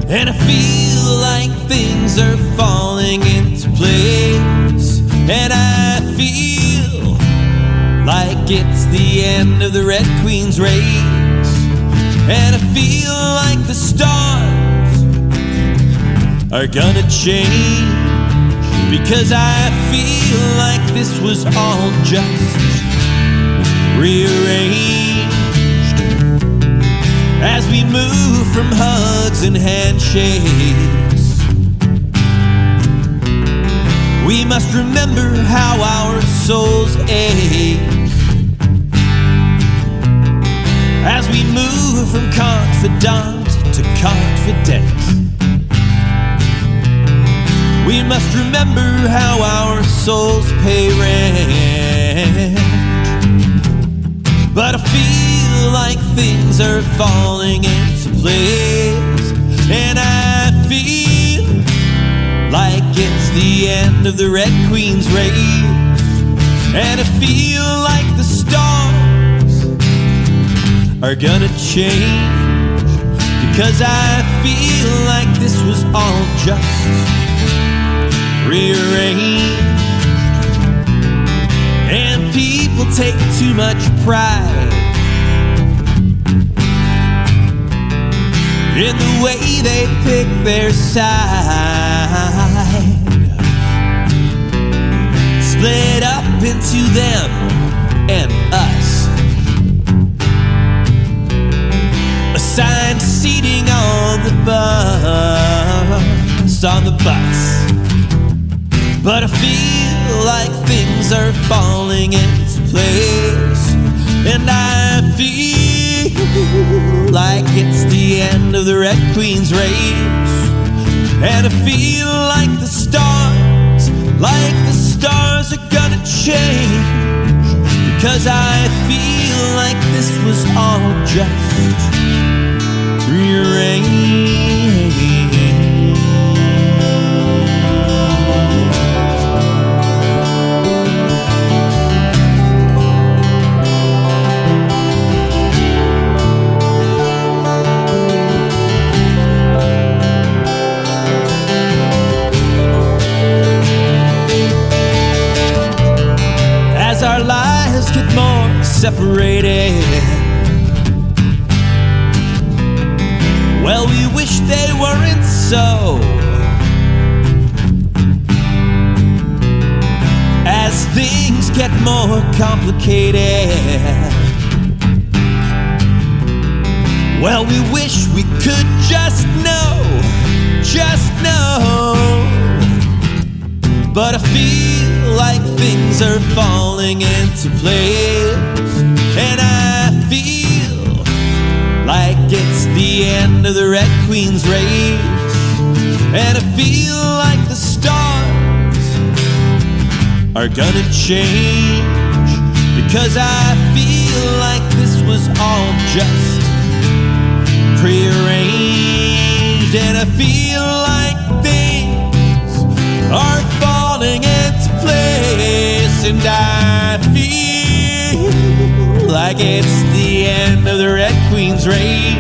And I feel like things are falling into place, and I feel like it's the end of the Red Queen's race, and I feel like the stars are gonna change, because I feel like this was all just rearranged. As we move from hugs and handshakes, we must remember how our souls ache. As we move from confidant to confident, we must remember how our souls pay rent. But I feel like things are falling into place, and I feel like it's the end of the Red Queen's race, and I feel like the stars are gonna change, because I feel like this was all just rearranged. And people take too much pride in the way they pick their side, split up into them and us, assigned seating on the bus. But I feel like things are falling into place, and I feel like it's the end of the Red Queen's race, and I feel like the stars are gonna change, because I feel like this was all just rearranged. As our lives get more separated, well, we wish they weren't so. As things get more complicated, well, we wish we could just know. But I feel like things are falling into place, and I feel like it's the end of the Red Queen's race, and I feel like the stars are gonna change, because I feel like this was all just prearranged, and I feel like things are falling into place, and I feel like it's the end of the Red Queen's race,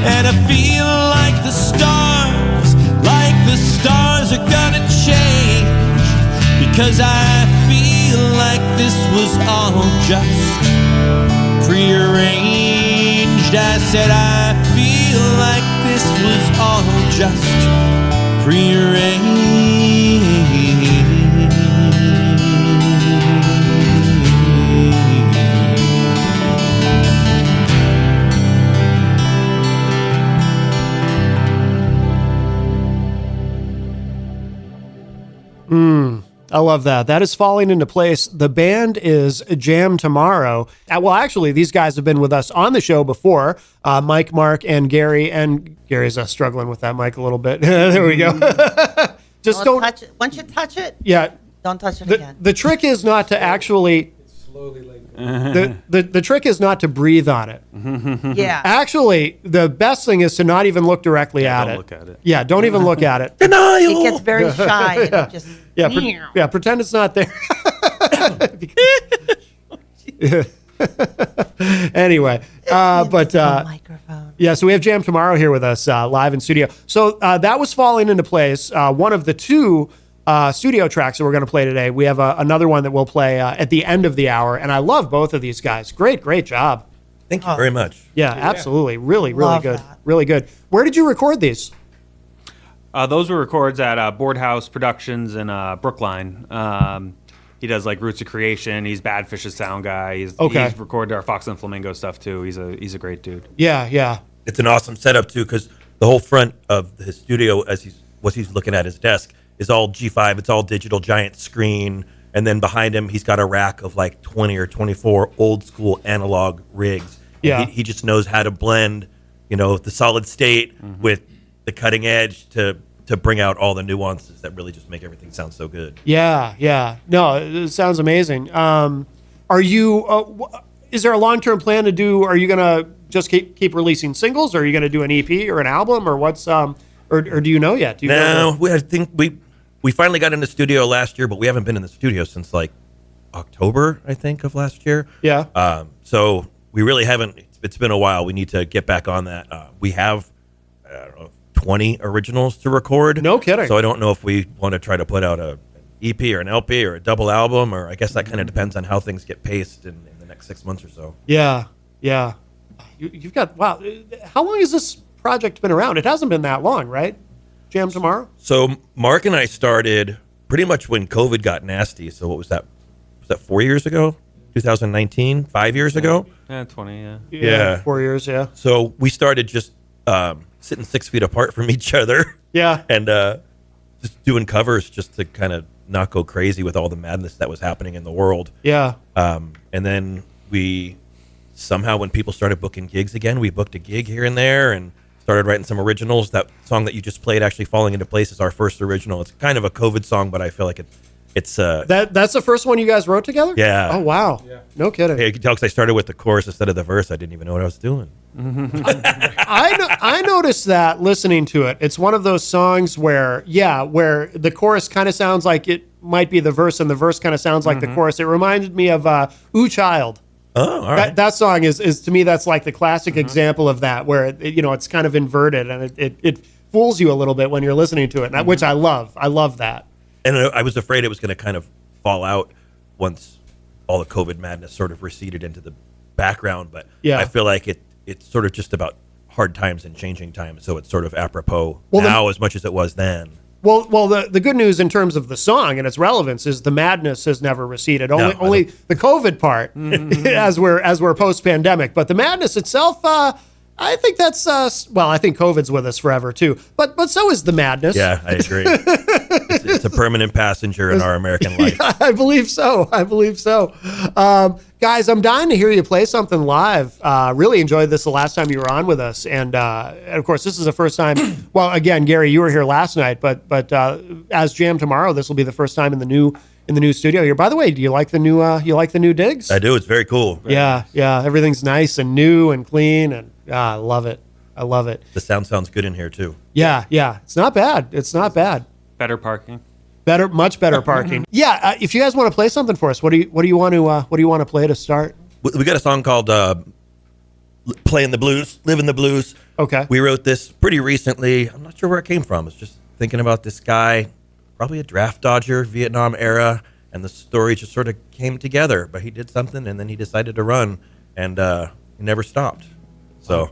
and I feel like the stars are gonna change, because I feel like this was all just prearranged. I said I feel like this was all just prearranged. I love that. That is falling into place. The band is Jam Tomorrow. Well, actually, these guys have been with us on the show before. Mike, Mark, and Gary. And Gary's struggling with that mic a little bit. There we go. Just don't touch it. Once you touch it, yeah. don't touch it again. The trick is not to actually. Slowly like the trick is not to breathe on it. Yeah. Actually, the best thing is to not even look directly at don't it. look at it. Yeah, don't even look at it. It gets very shy. And it just, Yeah, pretend it's not there. Anyway, microphone. yeah, so we have Jam Tomorrow here with us live in studio. So that was falling into place. One of the two studio tracks that we're going to play today. We have another one that we'll play at the end of the hour, and I love both of these guys. Great job. Thank you very much. Yeah, absolutely. Really Love good. that. Really good. Where did you record these? Those were records at Boardhouse Productions in Brookline. He does like Roots of Creation. He's Badfish's sound guy. He's recorded our Fox and Flamingo stuff too. He's a great dude. Yeah. It's an awesome setup too, because the whole front of his studio, what he's looking at his desk, is all G5. It's all digital, giant screen, and then behind him he's got a rack of like 20 or 24 old school analog rigs. Yeah, he just knows how to blend, the solid state with the cutting edge to bring out all the nuances that really just make everything sound so good. Yeah. No, it sounds amazing. Are you? Is there a long-term plan to do? Are you gonna just keep releasing singles, or are you gonna do an EP or an album, or what's or do you know yet? I think we finally got in the studio last year, but we haven't been in the studio since like October, I think, of last year. Yeah. So we really haven't. It's been a while. We need to get back on that. We have, I don't know, 20 originals to record. No kidding. So I don't know if we want to try to put out an EP or an LP or a double album, or I guess that kind of depends on how things get paced in the next 6 months or so. Yeah. You've got, wow. How long has this project been around? It hasn't been that long, right? Jam Tomorrow? So Mark and I started pretty much when COVID got nasty. So what was that? Was that 4 years ago? 2019? 5 years ago? Yeah, 20. Yeah. 4 years. Yeah. So we started just sitting 6 feet apart from each other. Yeah. And just doing covers just to kind of not go crazy with all the madness that was happening in the world. Yeah. And then we somehow, when people started booking gigs again, we booked a gig here and there and started writing some originals. That song that you just played, Actually Falling Into Place, is our first original. It's kind of a COVID song, but I feel like it's that's the first one you guys wrote together? Yeah. Oh, wow. Yeah. No kidding. Hey, you can tell because I started with the chorus instead of the verse. I didn't even know what I was doing. I noticed that listening to it. It's one of those songs where the chorus kind of sounds like it might be the verse, and the verse kind of sounds like the chorus. It reminded me of Ooh Child. Oh, all right. That song is to me, that's like the classic example of that, where it's kind of inverted, and it fools you a little bit when you're listening to it, which I love. I love that. And I was afraid it was going to kind of fall out once all the COVID madness sort of receded into the background. But Yeah. I feel like it's sort of just about hard times and changing times. So it's sort of apropos Well, now as much as it was then. Well, the good news in terms of the song and its relevance is the madness has never receded. Only the COVID part, as we're post pandemic, but the madness itself, I think that's I think COVID's with us forever too. But so is the madness. Yeah, I agree. it's a permanent passenger in our American life. Yeah, I believe so. Guys, I'm dying to hear you play something live. Really enjoyed this the last time you were on with us, and of course, this is the first time. Well, again, Gary, you were here last night, but as Jam Tomorrow, this will be the first time in the new studio here. By the way, do you like the new digs? I do. It's very cool. Yeah. Everything's nice and new and clean, and I love it. The sound sounds good in here too. Yeah. It's not bad. Better parking. Much better parking. Yeah. If you guys want to play something for us, what do you want to play to start? We got a song called "Playing the Blues," "Living the Blues." Okay. We wrote this pretty recently. I'm not sure where it came from. It's just thinking about this guy, probably a draft dodger, Vietnam era, and the story just sort of came together. But he did something, and then he decided to run, and he never stopped. So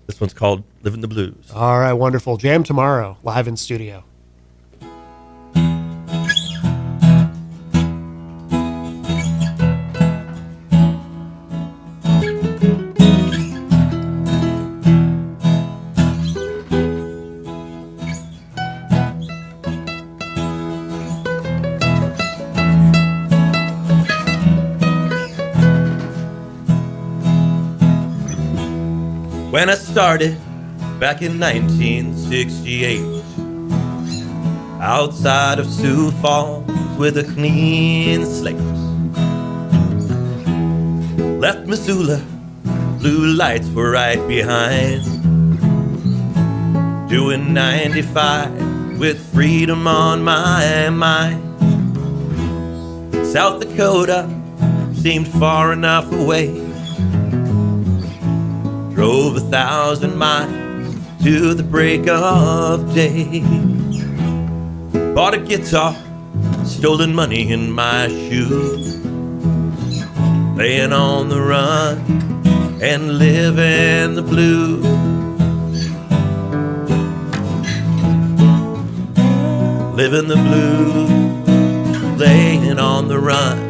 this one's called "Living the Blues." All right, wonderful. Jam Tomorrow, live in studio. when I started back in 1968, outside of Sioux Falls with a clean slate. Left Missoula, blue lights were right behind, doing 95 with freedom on my mind. South Dakota seemed far enough away. Drove 1,000 miles to the break of day. Bought a guitar, stolen money in my shoes, laying on the run and living the blues. Living the blues, laying on the run,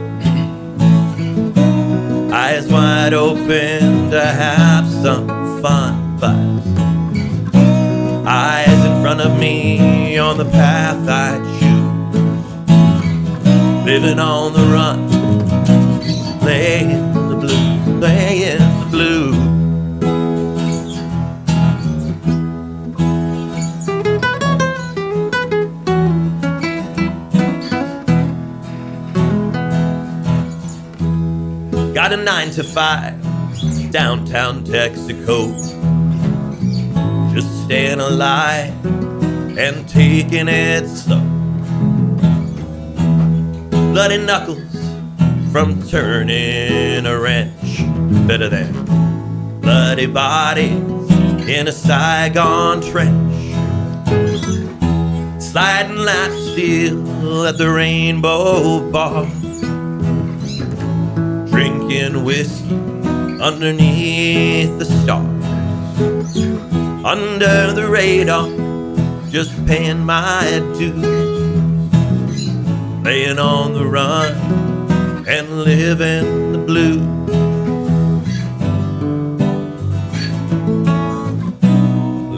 eyes wide open to have some fun, but eyes in front of me on the path I choose. Living on the run, laying the blues, laying the blues. Got a 9-to-5 downtown Texaco, just staying alive and taking it slow. Bloody knuckles from turning a wrench, better than bloody bodies in a Saigon trench. Sliding lap steel at the Rainbow Bar, drinking whiskey underneath the stars. Under the radar, just paying my dues. Laying on the run and living the blues.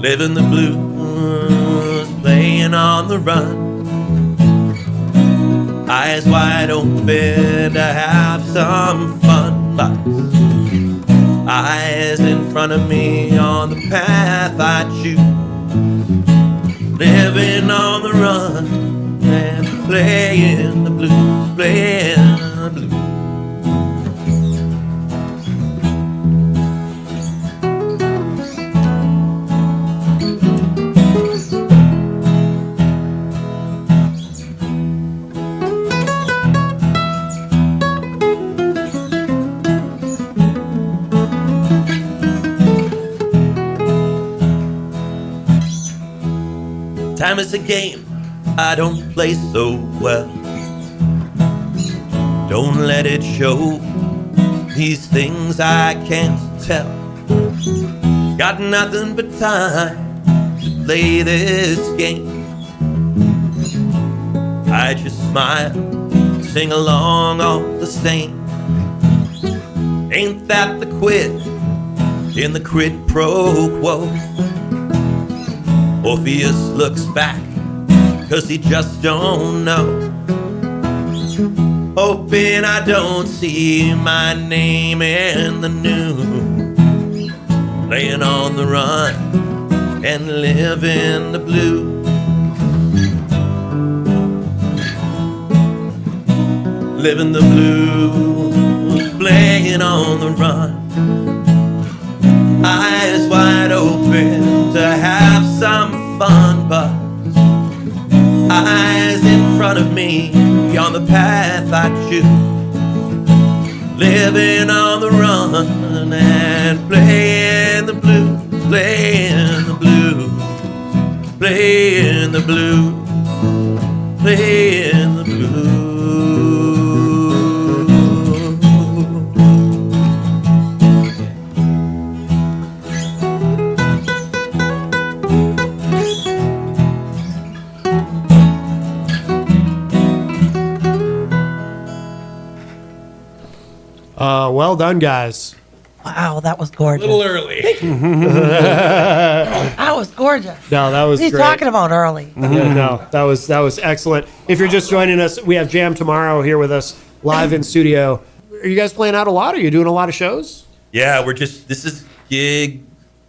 Living the blues, laying on the run, eyes wide open to have some fun, but eyes in front of me on the path I choose. Living on the run and playing the blues, playing the blues. Time is a game I don't play so well. Don't let it show these things I can't tell. Got nothing but time to play this game. I just smile, sing along all the same. Ain't that the quid in the quid pro quo? Orpheus looks back, 'cause he just don't know. Hoping I don't see my name in the news. Laying on the run and living the blues. Living the blues, playing on the run, eyes wide open to have some fun, but eyes in front of me on the path I choose. Living on the run and playing the blues, playing the blues, playing the blues, playing the blues. Well done, guys. Wow, that was gorgeous. A little early. That was gorgeous. No, that was What are you great. talking about early? Yeah, no, that was excellent. If you're just joining us, we have Jam tomorrow here with us live in studio. Are you guys playing out a lot? Are you doing a lot of shows? Yeah, this is gig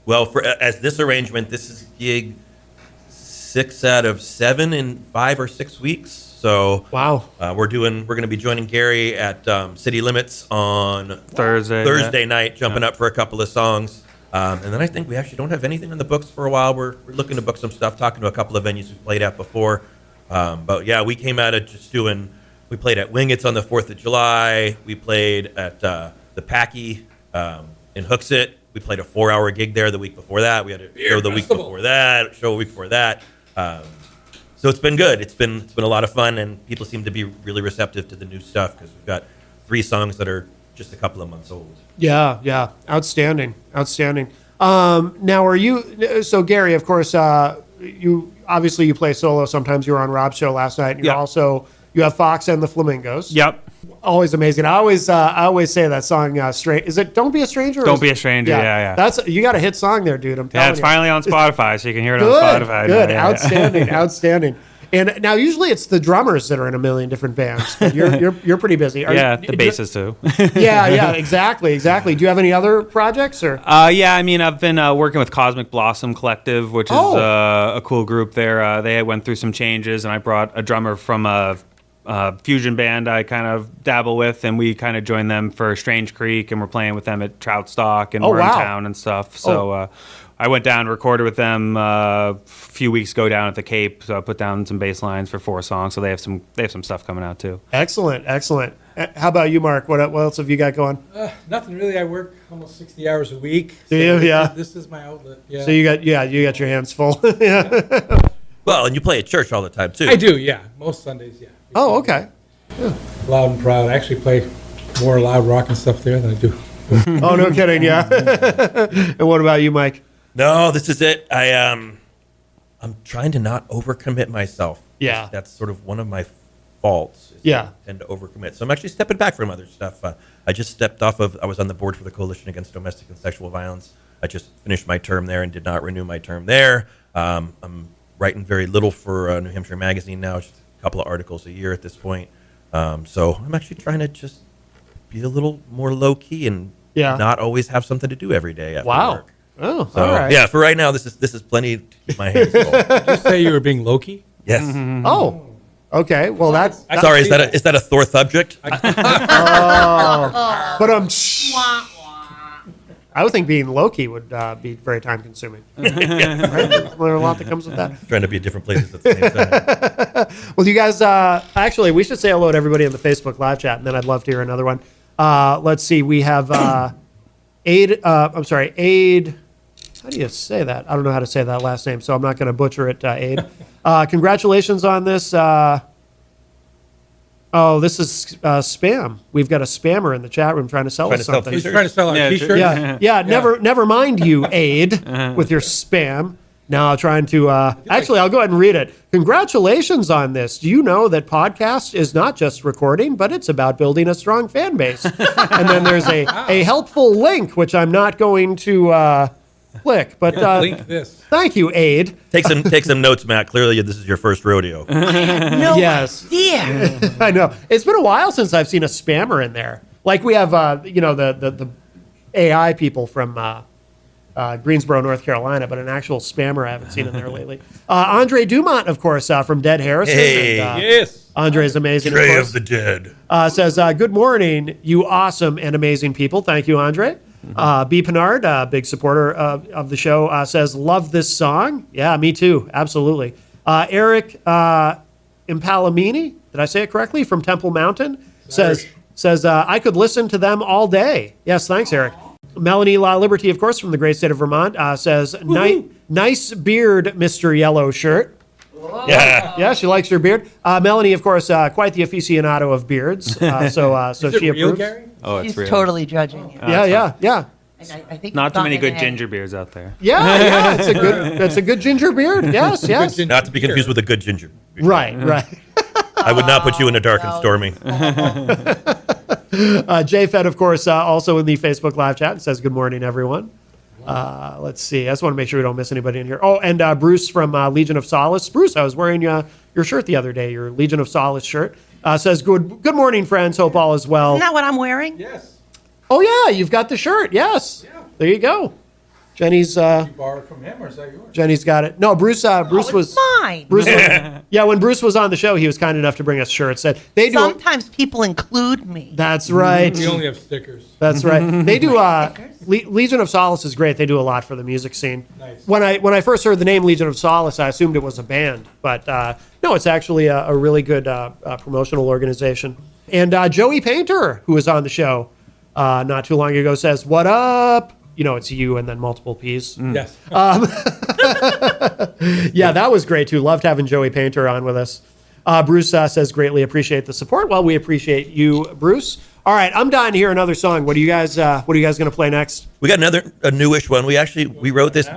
Well, as this arrangement, this is gig 6 out of 7 in 5 or 6 weeks. So wow, we're going to be joining Gary at City Limits on Thursday night, jumping up for a couple of songs. And then I think we actually don't have anything on the books for a while. We're looking to book some stuff, talking to a couple of venues we've played at before. But yeah, we came out of just we played at Wingett's on the 4th of July. We played at the Packy in Hooksett. We played a 4-hour gig there the week before that. We had a show the week before that, show a week before that. So it's been good. It's been a lot of fun, and people seem to be really receptive to the new stuff because we've got 3 songs that are just a couple of months old. Yeah, outstanding. Now, so Gary? Of course, you play solo. Sometimes you were on Rob's show last night, and you have Fox and the Flamingos. Yep. Always amazing. I always say that song. Is it "Don't Be a Stranger"? Don't Be a Stranger. Yeah. You got a hit song there, dude. I'm telling you. It's finally on Spotify, so you can hear it on Spotify. Good, now. outstanding. And now, usually it's the drummers that are in a million different bands. But you're pretty busy. The bassist too. yeah, exactly. Do you have any other projects or? Yeah, I mean, I've been working with Cosmic Blossom Collective, which is a cool group. They went through some changes, and I brought a drummer from a fusion band I kind of dabble with, and we kind of joined them for Strange Creek, and we're playing with them at Troutstock and Wormtown and stuff. So I went down and recorded with them a few weeks ago down at the Cape. So I put down some bass lines for 4 songs. So they have some stuff coming out too. Excellent. How about you, Mark? What else have you got going? Nothing really. I work almost 60 hours a week. Do you? Yeah. This is my outlet. Yeah. So you got your hands full. Yeah. Well, and you play at church all the time too. I do. Yeah. Most Sundays. Yeah. Oh, okay. Yeah. Loud and proud. I actually play more loud rock and stuff there than I do. Oh, no kidding. Yeah. And what about you, Mike? No, this is it. I'm trying to not overcommit myself. Yeah. That's sort of one of my faults. Yeah. I tend to overcommit. So I'm actually stepping back from other stuff. I just stepped off I was on the board for the Coalition Against Domestic and Sexual Violence. I just finished my term there and did not renew my term there. I'm writing very little for New Hampshire Magazine now, just a couple of articles a year at this point. So I'm actually trying to just be a little more low-key and not always have something to do every day after work. Oh, so, all right. Yeah, for right now, this is plenty to keep my hands full. Did you say you were being low-key? Yes. Mm-hmm. Oh, okay. Well, that's sorry. Is that a Thor subject? but I would think being low-key would be very time-consuming. Right? There's a lot that comes with that. Trying to be at different places at the same time. Well, you guys, actually, we should say hello to everybody in the Facebook live chat, and then I'd love to hear another one. Let's see. We have Aid. Aid. How do you say that? I don't know how to say that last name, so I'm not going to butcher it, Aid. Congratulations on this. This is spam. We've got a spammer in the chat room trying to sell us something. He's trying to sell our T-shirts. Yeah. Never mind you, Aid, with your spam. Now trying to actually, I'll go ahead and read it. Congratulations on this. Do you know that podcast is not just recording, but it's about building a strong fan base? And then there's a helpful link, which I'm not going to click. But link this. Thank you, Aid. Take some notes, Matt. Clearly, this is your first rodeo. No Yes. idea. I know. It's been a while since I've seen a spammer in there. Like we have, the AI people from Greensboro, North Carolina, but an actual spammer I haven't seen in there lately. Andre Dumont, of course, from Dead Harrison. Hey. And, Yes. Andre's amazing. Stray of of the dead. says, good morning, you awesome and amazing people. Thank you, Andre. B. Pinard, big supporter of the show, says, love this song. Yeah, me too. Absolutely. Eric Impalamini, did I say it correctly? From Temple Mountain, says, I could listen to them all day. Yes, thanks, Eric. Melanie La Liberty, of course, from the great state of Vermont, says, nice beard, Mr. Yellow Shirt. Yeah. Yeah, she likes her beard. Melanie, of course, quite the aficionado of beards. So Is it she real, approves. Gary? Oh, it's He's real. totally judging you. Yeah. And I think Not he's too many gone good ahead. ginger beers out there. Yeah, it's a good ginger beard. Yes. Not to be confused with a good ginger. Right. I would not put you in the dark and stormy. Jay Fed, of course, also in the Facebook live chat, says good morning, everyone. Let's see. I just want to make sure we don't miss anybody in here. Oh, and Bruce from Legion of Solace. Bruce, I was wearing your shirt the other day, your Legion of Solace shirt. Says, good morning, friends. Hope all is well. Isn't that what I'm wearing? Yes. Oh, yeah, you've got the shirt. Yes. Yeah. There you go. Jenny's You borrowed from him, or is that yours? Jenny's got it. No, Bruce It's was mine. Bruce. Yeah, when Bruce was on the show, he was kind enough to bring us shirts. That they do. Sometimes people include me. That's right. We only have stickers. That's right. They do. Stickers? Legion of Solace is great. They do a lot for the music scene. Nice. When I first heard the name Legion of Solace, I assumed it was a band, but no, it's actually a really good promotional organization. And Joey Painter, who was on the show not too long ago, says, "What up?" You know, it's you and then multiple P's. Yes. Yeah, that was great too. Loved having Joey Painter on with us. Bruce says, greatly appreciate the support. Well, we appreciate you, Bruce. All right, I'm dying to hear another song. What are you guys going to play next? We got a newish one. We wrote this.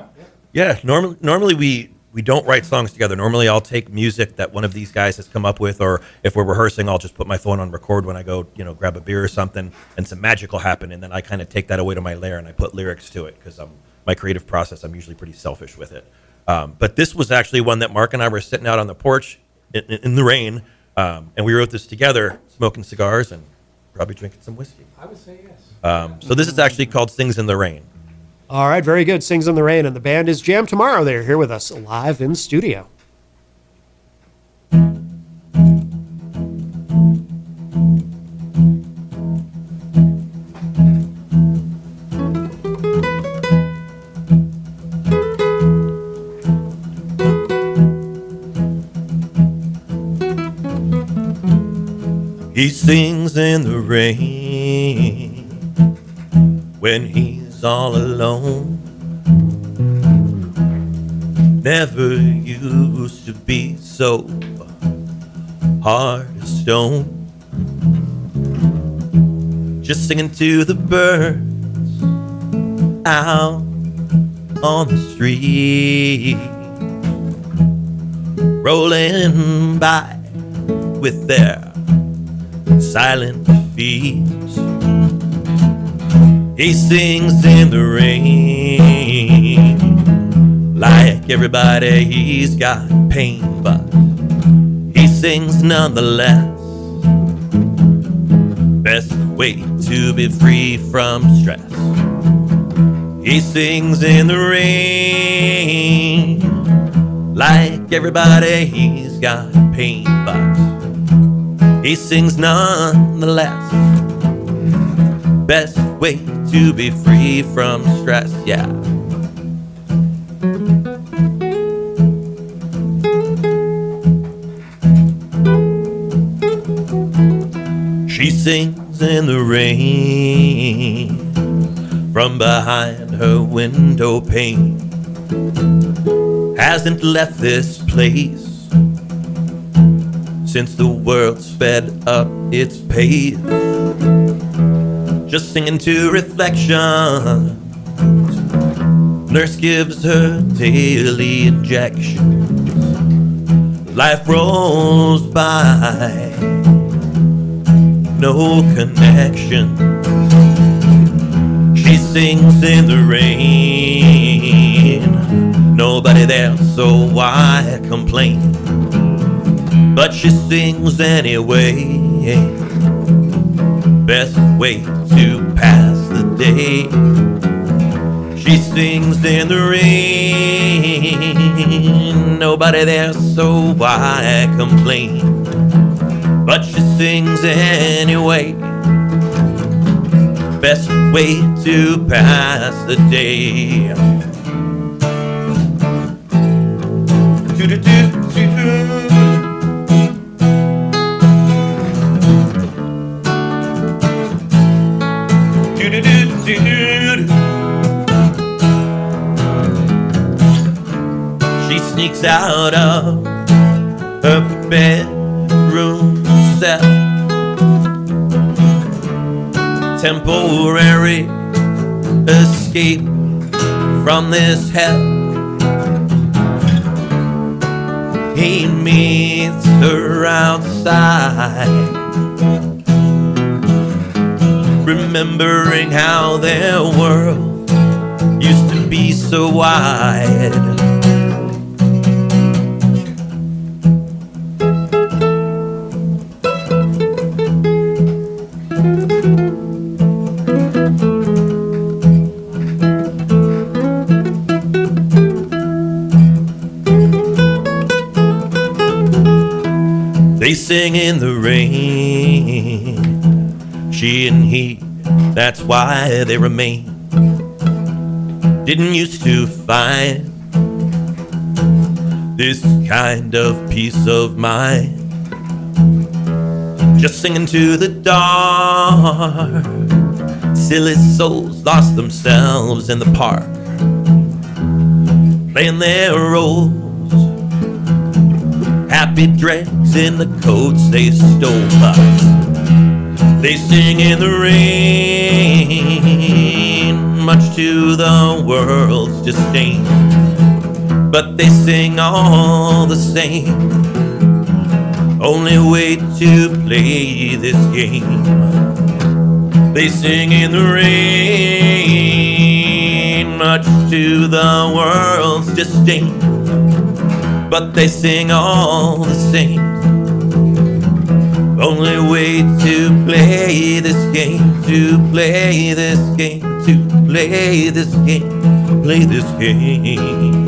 Yeah, normally we don't write songs together. Normally I'll take music that one of these guys has come up with, or if we're rehearsing, I'll just put my phone on record when I go, grab a beer or something, and some magic will happen, and then I kind of take that away to my lair and I put lyrics to it because my creative process, I'm usually pretty selfish with it. But this was actually one that Mark and I were sitting out on the porch in the rain, and we wrote this together, smoking cigars and probably drinking some whiskey. I would say yes. So this is actually called Sings in the Rain. All right, very good. Sings in the Rain, and the band is Jam Tomorrow. They're here with us live in studio. He sings in the rain when he's all alone. Never used to be so hard as stone. Just singing to the birds out on the street, rolling by with their silent feet. He sings in the rain like everybody, he's got pain, but he sings nonetheless. Best way to be free from stress. He sings in the rain like everybody, he's got pain, but he sings nonetheless. Best way to be free from stress, yeah. She sings in the rain from behind her window pane. Hasn't left this place since the world sped up its pace. Just singing to reflections. Nurse gives her daily injections. Life rolls by, no connection. She sings in the rain. Nobody there, so why complain? But she sings anyway. Best way to pass the day. She sings in the rain. Nobody there, so why complain? But she sings anyway. Best way to pass the day. She sneaks out of her bedroom cell. Temporary escape from this hell. He meets her outside, remembering how their world used to be so wide. sing in the rain. She and he, that's why they remain. Didn't used to find this kind of peace of mind. Just singing to the dark. Silly souls lost themselves in the park, playing their roles. Happy dregs in the coats they stole us. They sing in the rain, much to the world's disdain. But they sing all the same. Only way to play this game. They sing in the rain, much to the world's disdain. But they sing all the same. Only way to play this game, to play this game, to play this game, play this game.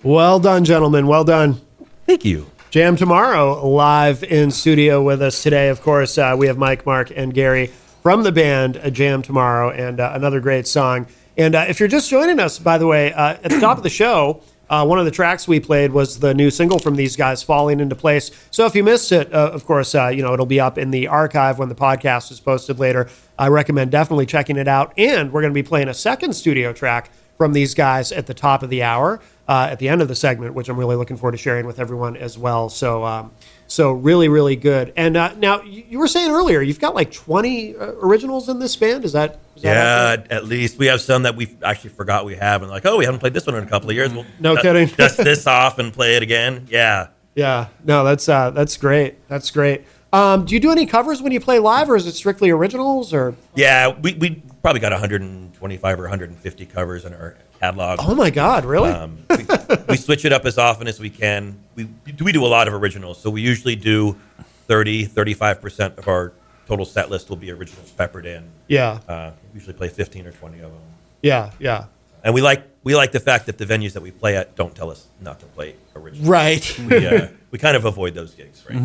Well done, gentlemen. Well done. Thank you. Jam Tomorrow live in studio with us today. Of course, we have Mike, Mark, and Gary from the band Jam Tomorrow, and another great song. And if you're just joining us, by the way, at the top of the show, one of the tracks we played was the new single from these guys, Falling Into Place. So if you missed it, of course, it'll be up in the archive when the podcast is posted later. I recommend definitely checking it out. And we're going to be playing a second studio track from these guys at the top of the hour, at the end of the segment, which I'm really looking forward to sharing with everyone as well. So really, really good. And now you were saying earlier, you've got like 20 originals in this band. Is that accurate? At least we have some that we actually forgot we have, and like, oh, we haven't played this one in a couple of years. We'll No kidding. Dust this off and play it again. Yeah. Yeah. No, that's great. That's great. Do you do any covers when you play live, or is it strictly originals? Or Yeah, we probably got 125 or 150 covers in our catalog. oh my God, really? We switch it up as often as we can. We do a lot of originals, so we usually do 35% of our total set list will be originals peppered in. Yeah. Usually play 15 or 20 of them. Yeah. Yeah. And we like the fact that the venues that we play at don't tell us not to play originals. Right. We kind of avoid those gigs, right?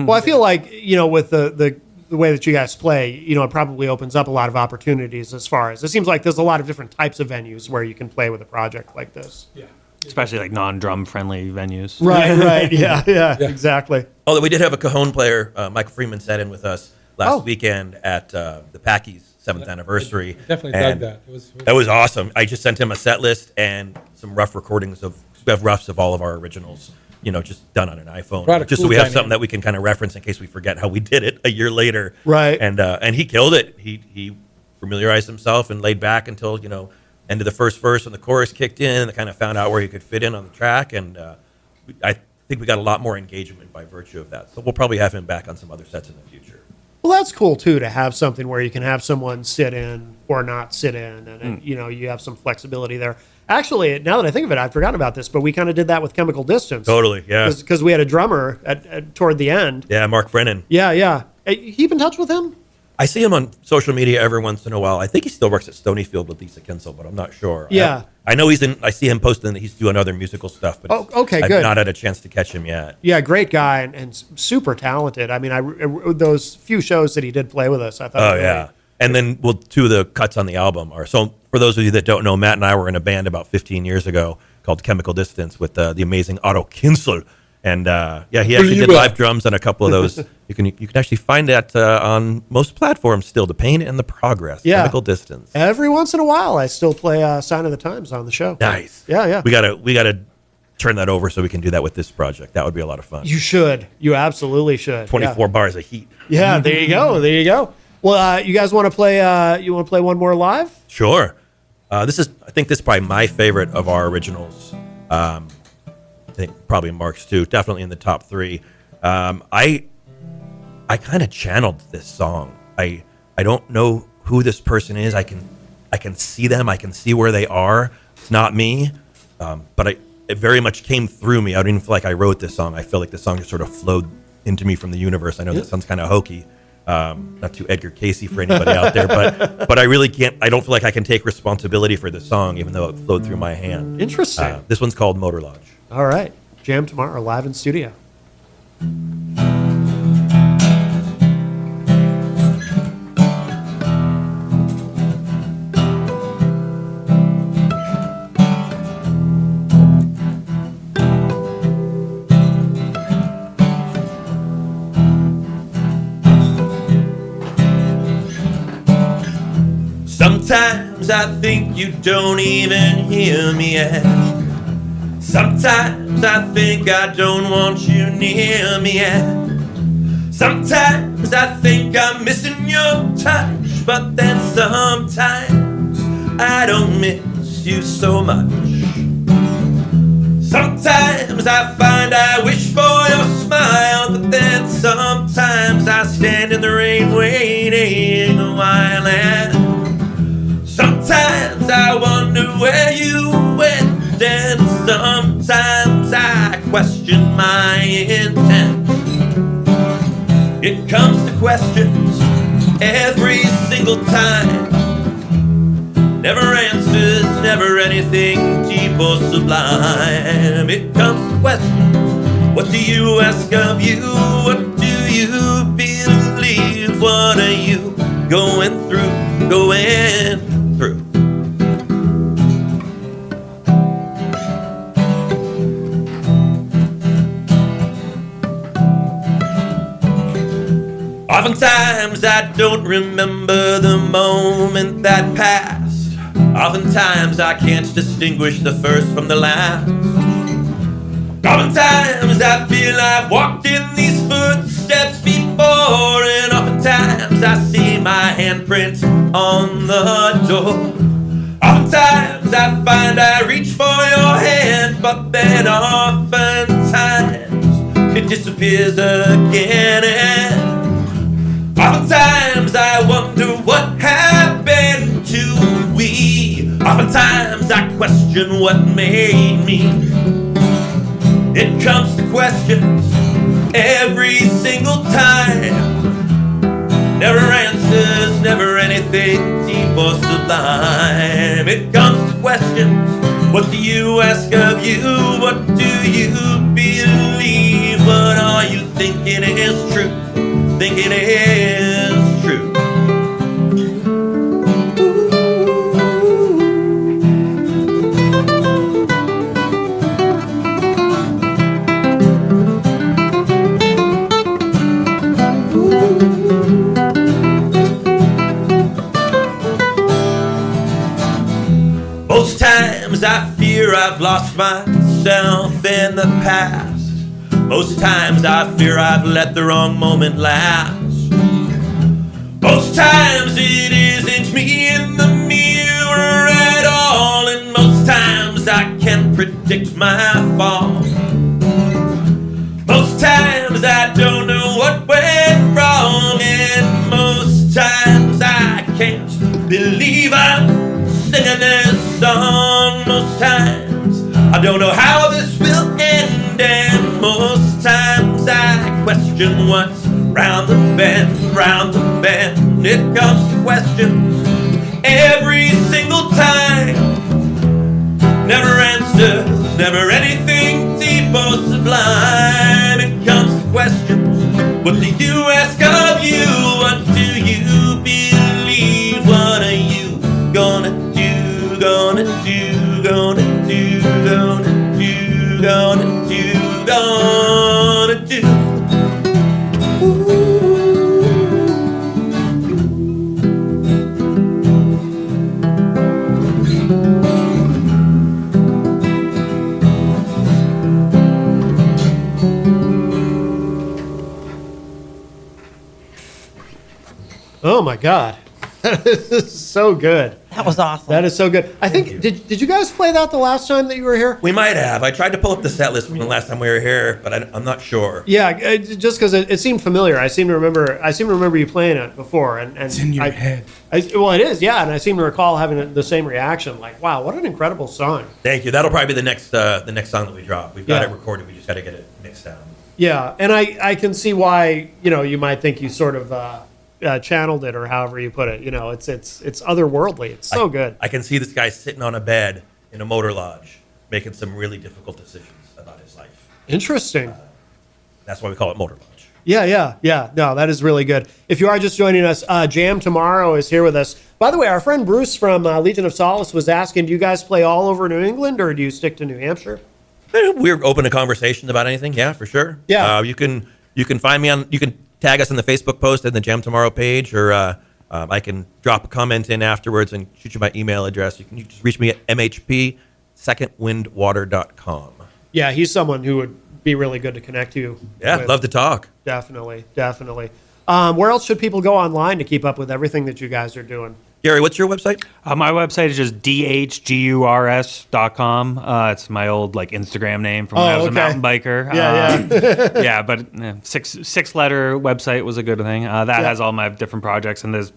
Well, I feel like, with the way that you guys play, it probably opens up a lot of opportunities as far as it seems like there's a lot of different types of venues where you can play with a project like this. Yeah. Especially like non-drum friendly venues. Right. Yeah, exactly. Although we did have a cajon player, Michael Freeman, sat in with us last weekend at the Packies' 7th anniversary. Definitely and dug that. That was awesome. I just sent him a set list and some rough recordings we have roughs of all of our originals, just done on an iPhone. Brought a Just cool so we have dynamic. something that we can kind of reference in case we forget how we did it a year later. Right. And he killed it. He familiarized himself and laid back until, end of the first verse and the chorus kicked in and kind of found out where he could fit in on the track. And I think we got a lot more engagement by virtue of that. So we'll probably have him back on some other sets in the future. Well, that's cool too, to have something where you can have someone sit in or not sit in, and you have some flexibility there. Actually, now that I think of it, I'd forgotten about this, but we kind of did that with Chemical Distance. Totally, yeah. Because we had a drummer toward the end. Yeah, Mark Brennan. Yeah. Keep in touch with him? I see him on social media every once in a while. I think he still works at Stonyfield with Lisa Kinsel, but I'm not sure. Yeah. I know I see him posting that he's doing other musical stuff, but okay, I've good. not had a chance to catch him yet. Yeah, great guy and super talented. I mean, those few shows that he did play with us, I thought. Oh, yeah. And then, two of the cuts on the album are, so for those of you that don't know, Matt and I were in a band about 15 years ago called Chemical Distance with the amazing Otto Kinsel. And he actually did live drums on a couple of those. You can actually find that on most platforms still. The Pain and the Progress. Yeah. Chemical Distance. Every once in a while, I still play Sign of the Times on the show. Nice. Yeah. We gotta turn that over so we can do that with this project. That would be a lot of fun. You should. You absolutely should. 24 bars of heat. Yeah, there you go. Well, you guys want to play? You want to play one more live? Sure. I think this is probably my favorite of our originals. I think probably Mark's too. Definitely in the top 3. I kind of channeled this song. I don't know who this person is. I can see them. I can see where they are. It's not me, But it very much came through me. I don't even feel like I wrote this song. I feel like the song just sort of flowed into me from the universe. I know that sounds kind of hokey, not too Edgar Casey for anybody out there, but I really can't. I don't feel like I can take responsibility for this song, even though it flowed through my hand. Interesting. This one's called Motor Lodge. All right. Jam tomorrow, live in studio. Sometimes I think you don't even hear me at. Sometimes I think I don't want you near me at. Sometimes I think I'm missing your touch, but then sometimes I don't miss you so much. Sometimes I find I wish for your smile, but then sometimes I stand in the rain waiting a while, and sometimes I wonder where you went, and sometimes I question my intent. It comes to questions every single time. Never answers, never anything deep or sublime. It comes to questions. What do you ask of you? What do you believe? What are you going through? Going through. Oftentimes I don't remember the moment that passed. Oftentimes I can't distinguish the first from the last. Oftentimes I feel I've walked in these footsteps before, and oftentimes I see my handprint on the door. Oftentimes I find I reach for your hand, but then oftentimes it disappears again. And oftentimes I wonder what happened to we. Oftentimes I question what made me. It comes to questions every single time. Never answers, never anything deep or sublime. It comes to questions. What do you ask of you? What do you believe? What are you thinking is true? Thinking is true. Most times I fear I've lost myself in the past. Most times I fear I've let the wrong moment last. Most times it isn't me in the mirror at all, and most times I can't predict my fall. Most times I don't know what went wrong, and most times I can't believe I'm singing this song. Most times I don't know how this will end, and most times I question what's round the bend, round the bend. It comes to questions every single time. Never answers, never anything deep or sublime. It comes to questions. What do you ask of you? What do you believe? What are you gonna do? Gonna do? Gonna do? Gonna do? Gonna do? Gonna do? Oh my God. This is so good. That was awesome. That is so good. I think did you guys play that the last time that you were here? We might have. I tried to pull up the set list from the last time we were here, but I'm not sure. Yeah, just because it seemed familiar. I seem to remember you playing it before, and It's in your head. Well, it is, yeah, and I seem to recall having the same reaction. Like, wow, what an incredible song. Thank you. That'll probably be the next song that we drop. We've got Yeah. it recorded. We just got to get it mixed down. Yeah, and I can see why you might think you sort of channeled it, or however you put it. It's otherworldly. It's so good. I can see this guy sitting on a bed in a motor lodge making some really difficult decisions about his life. Interesting. That's why we call it motor lodge. Yeah. No, that is really good. If you are just joining us, Jam Tomorrow is here with us. By the way, our friend Bruce from Legion of Solace was asking, do you guys play all over New England, or do you stick to New Hampshire? We're open to conversations about anything. Yeah, for sure. Yeah. You can find me you can tag us in the Facebook post and the Jam Tomorrow page, or I can drop a comment in afterwards and shoot you my email address. You can just reach me at mhp2ndwindwater.com. Yeah, he's someone who would be really good to connect you. Yeah, with. love to talk. Definitely. Where else should people go online to keep up with everything that you guys are doing? Gary, what's your website? My website is just dhgurs.com. It's my old Instagram name from when I was a mountain biker. Yeah, but six letter website was a good thing. That has all my different projects, and there's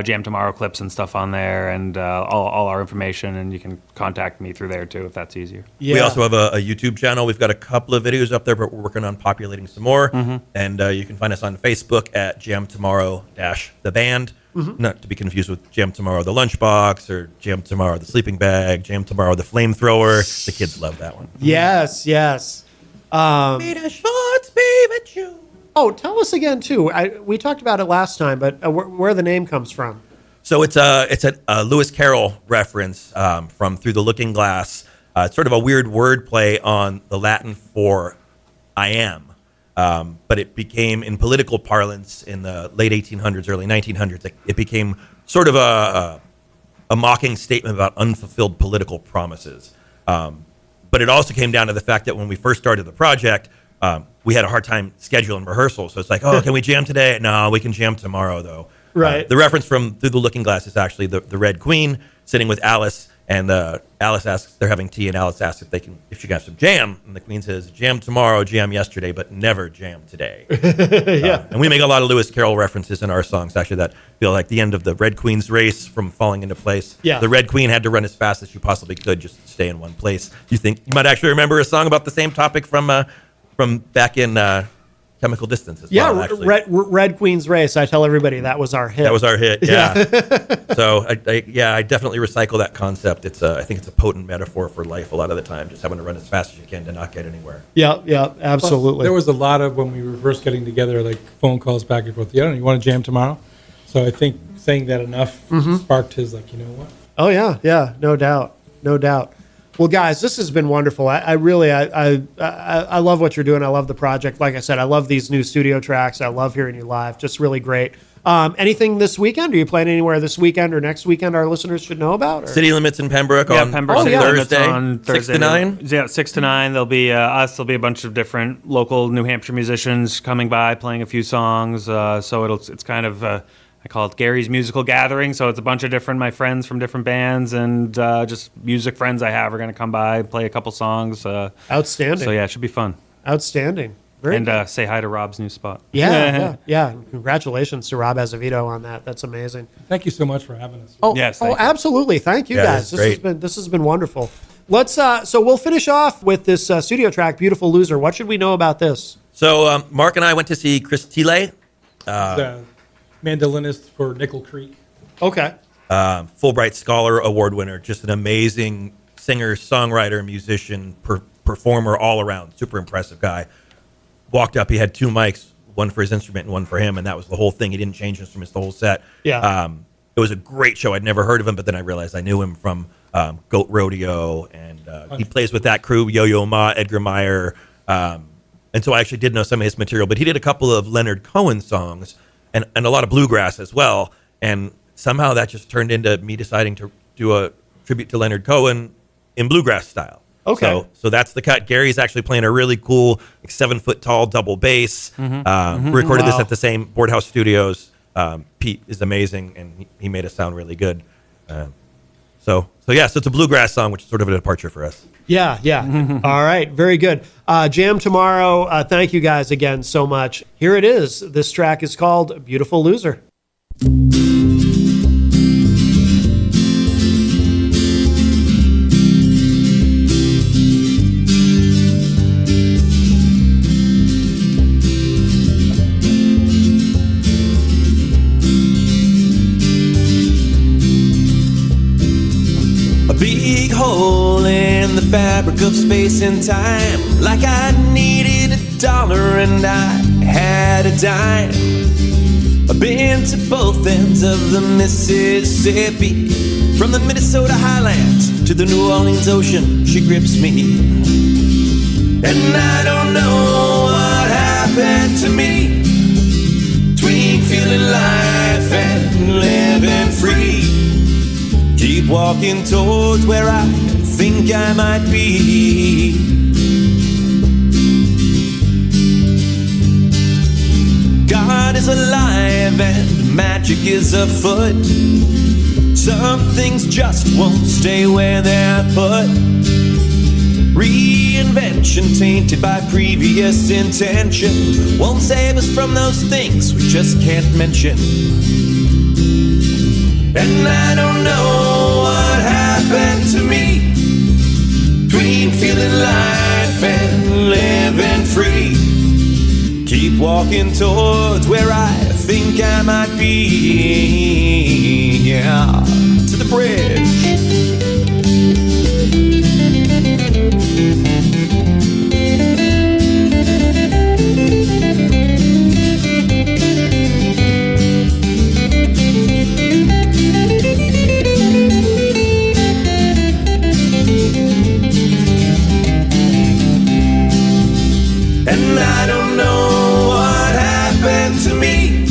Jam Tomorrow clips and stuff on there, and all our information, and you can contact me through there too if that's easier. Yeah. We also have a YouTube channel. We've got a couple of videos up there, but we're working on populating some more. And you can find us on Facebook at Jam Tomorrow the band. Not to be confused with Jam Tomorrow the lunchbox, or Jam Tomorrow the sleeping bag, Jam Tomorrow the flamethrower. The kids love that one. Yes. Made a short beaver chew. Oh, tell us again too. We talked about it last time, but where the name comes from? So it's a Lewis Carroll reference from Through the Looking Glass. It's sort of a weird wordplay on the Latin for I am. But it became, in political parlance, in the late 1800s, early 1900s, it became sort of a mocking statement about unfulfilled political promises. But it also came down to the fact that when we first started the project, we had a hard time scheduling rehearsals. So it's like, oh, can we jam today? No, we can jam tomorrow, though. Right. The reference from Through the Looking Glass is actually the Red Queen sitting with Alice, and Alice asks, they're having tea, and Alice asks if she can have some jam, and the Queen says, jam tomorrow, jam yesterday, but never jam today. And we make a lot of Lewis Carroll references in our songs, actually, that feel like the end of the Red Queen's race from falling into place. Yeah. The Red Queen had to run as fast as she possibly could just to stay in one place. You might actually remember a song about the same topic from back in Chemical Distance as well, actually. Red Queen's Race. I tell everybody that was our hit. That was our hit, yeah. So, I definitely recycle that concept. I think it's a potent metaphor for life a lot of the time, just having to run as fast as you can to not get anywhere. Yeah, absolutely. There was a lot of, when we were first getting together, phone calls back and forth. You want to jam tomorrow? So I think saying that enough sparked his, you know what? Oh, yeah, no doubt. Well, guys, this has been wonderful. I really love what you're doing. I love the project. Like I said, I love these new studio tracks. I love hearing you live. Just really great. Anything this weekend? Are you playing anywhere this weekend or next weekend our listeners should know about? Or? City Limits in Pembroke on Thursday. on 6 to 9? Yeah, 6 to 9. There'll be us. There'll be a bunch of different local New Hampshire musicians coming by, playing a few songs. So it's kind of... I call it Gary's Musical Gathering. So it's a bunch of my friends from different bands, and just music friends I have are going to come by, play a couple songs. Outstanding. So yeah, it should be fun. Outstanding. Say hi to Rob's new spot. Yeah. Congratulations to Rob Azevedo on that. That's amazing. Thank you so much for having us. Yes, absolutely. Thank you, guys. This has been wonderful. Let's so we'll finish off with this studio track, "Beautiful Loser." What should we know about this? So Mark and I went to see Chris Thiele. The mandolinist for Nickel Creek. Okay. Fulbright Scholar Award winner, just an amazing singer, songwriter, musician, performer all around. Super impressive guy. Walked up, he had two mics, one for his instrument and one for him, and that was the whole thing. He didn't change instruments the whole set. Yeah. It was a great show. I'd never heard of him, but then I realized I knew him from Goat Rodeo, and he plays with that crew, Yo-Yo Ma, Edgar Meyer, and so I actually did know some of his material, but he did a couple of Leonard Cohen songs, and a lot of bluegrass as well. And somehow that just turned into me deciding to do a tribute to Leonard Cohen in bluegrass style. Okay. So that's the cut. Gary's actually playing a really cool 7-foot tall double bass. We recorded this at the same Boardhouse Studios. Pete is amazing, and he made it sound really good. So yes, it's a bluegrass song, which is sort of a departure for us. Yeah. All right. Very good. Jam tomorrow. Thank you guys again so much. Here it is. This track is called Beautiful Loser. Big hole in the fabric of space and time, like I needed $1 and I had a dime. I've been to both ends of the Mississippi, from the Minnesota highlands to the New Orleans ocean. She grips me, and I don't know what happened to me between feeling life and living free. Keep walking towards where I think I might be. God is alive and magic is afoot. Some things just won't stay where they're put. Reinvention tainted by previous intention won't save us from those things we just can't mention. And I don't know what happened to me between feeling life and living free. Keep walking towards where I think I might be. Yeah, to the bridge. And I don't know what happened to me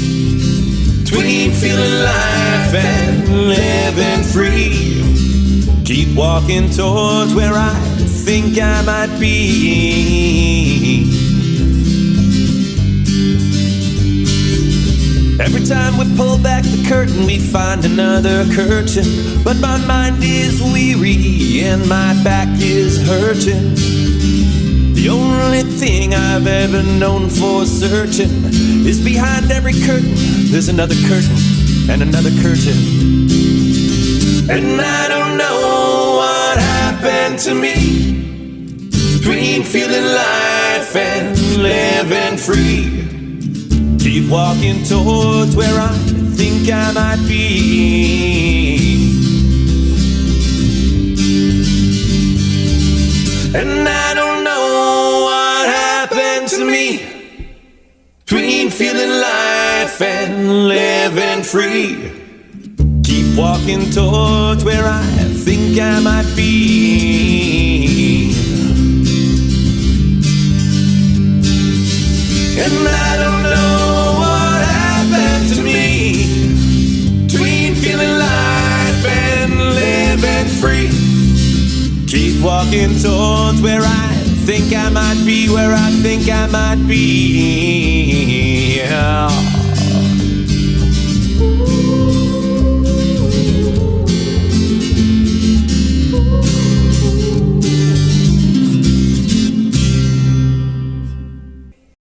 between feeling life and living free. Keep walking towards where I think I might be. Every time we pull back the curtain, we find another curtain. But my mind is weary and my back is hurting. The only thing I've ever known for certain is behind every curtain there's another curtain and another curtain. And I don't know what happened to me between feeling life and living free. Keep walking towards where I think I might be. And I don't know what happened to me between feeling life and living free. Keep walking towards where I think I might be. And I don't know what happened to me between feeling life and living free. Keep walking towards where I think I might be, where I think I might be. Yeah.